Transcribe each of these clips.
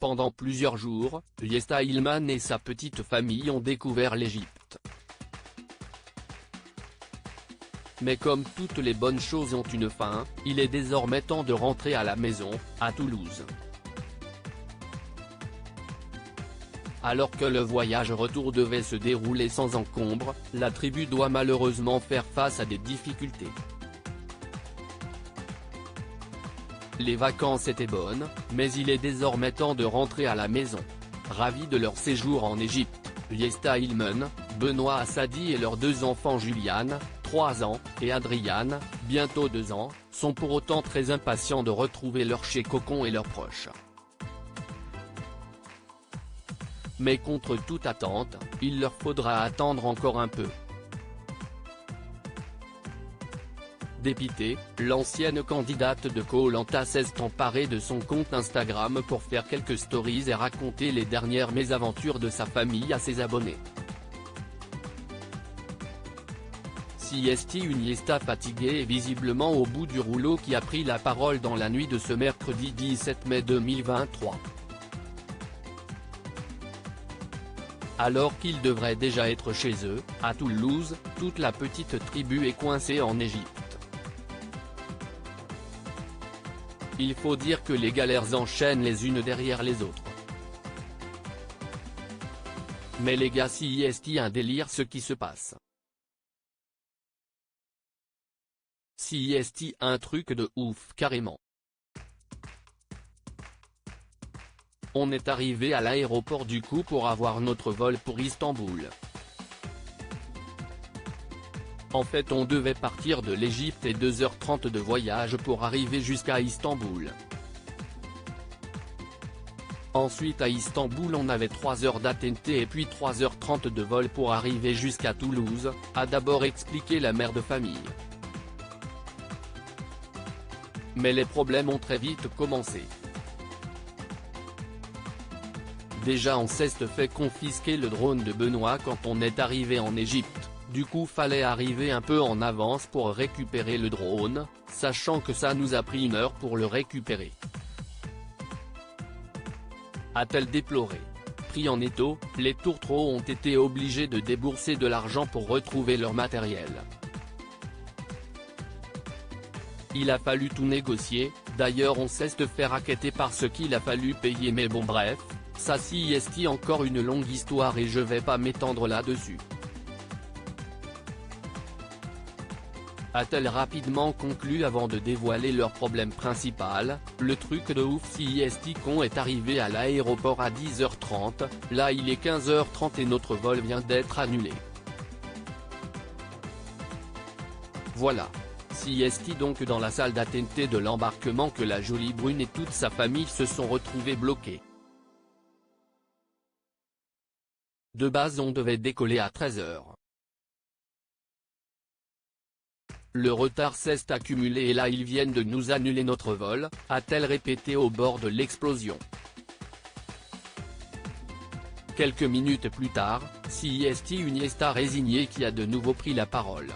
pendant plusieurs jours, Yesta Ilman et sa petite famille ont découvert l'Égypte. Mais comme toutes les bonnes choses ont une fin, il est désormais temps de rentrer à la maison, à Toulouse. Alors que le voyage retour devait se dérouler sans encombre, la tribu doit malheureusement faire face à des difficultés. Les vacances étaient bonnes, mais il est désormais temps de rentrer à la maison. Ravis de leur séjour en Égypte, Yesta Ilman, Benoît Assadi et leurs deux enfants Juliane, 3 ans, et Adriane, bientôt 2 ans, sont pour autant très impatients de retrouver leur chez Cocon et leurs proches. Mais contre toute attente, il leur faudra attendre encore un peu. Dépitée, l'ancienne candidate de Koh-Lanta s'est emparée de son compte Instagram pour faire quelques stories et raconter les dernières mésaventures de sa famille à ses abonnés. Si est une Yesta fatiguée et visiblement au bout du rouleau qui a pris la parole dans la nuit de ce mercredi 17 mai 2023. Alors qu'ils devraient déjà être chez eux, à Toulouse, toute la petite tribu est coincée en Égypte. Il faut dire que les galères enchaînent les unes derrière les autres. Mais les gars, si est un délire ce qui se passe. Si est un truc de ouf carrément. On est arrivé à l'aéroport du coup pour avoir notre vol pour Istanbul. En fait on devait partir de l'Égypte et 2h30 de voyage pour arriver jusqu'à Istanbul. Ensuite à Istanbul on avait 3 heures d'attente et puis 3h30 de vol pour arriver jusqu'à Toulouse, a d'abord expliqué la mère de famille. Mais les problèmes ont très vite commencé. Déjà on s'est fait confisquer le drone de Benoît quand on est arrivé en Égypte, du coup fallait arriver un peu en avance pour récupérer le drone, sachant que ça nous a pris 1 heure pour le récupérer. A-t-elle déploré. Pris en étau, les tourtereaux ont été obligés de débourser de l'argent pour retrouver leur matériel. Il a fallu tout négocier, d'ailleurs on s'est fait racketter parce qu'il a fallu payer mais bon bref, ça si est encore une longue histoire et je vais pas m'étendre là-dessus. A-t-elle rapidement conclu avant de dévoiler leur problème principal, le truc de ouf si con est arrivé à l'aéroport à 10h30, là il est 15h30 et notre vol vient d'être annulé. Voilà. Si est donc dans la salle d'attente de l'embarquement que la jolie brune et toute sa famille se sont retrouvés bloqués. De base on devait décoller à 13h. Le retard s'est accumulé et là ils viennent de nous annuler notre vol, a-t-elle répété au bord de l'explosion. Quelques minutes plus tard, si une Yesta résignée qui a de nouveau pris la parole.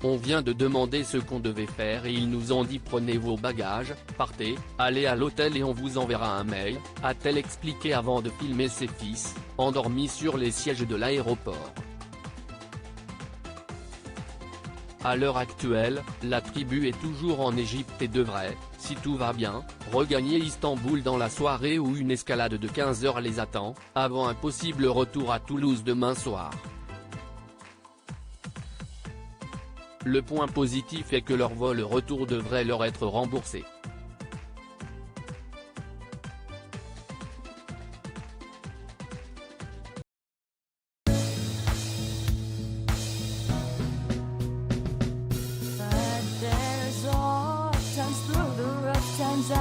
On vient de demander ce qu'on devait faire et ils nous ont dit prenez vos bagages, partez, allez à l'hôtel et on vous enverra un mail, a-t-elle expliqué avant de filmer ses fils, endormis sur les sièges de l'aéroport. À l'heure actuelle, la tribu est toujours en Égypte et devrait, si tout va bien, regagner Istanbul dans la soirée où une escalade de 15 heures les attend, avant un possible retour à Toulouse demain soir. Le point positif est que leur vol retour devrait leur être remboursé. But there's all times through the rough times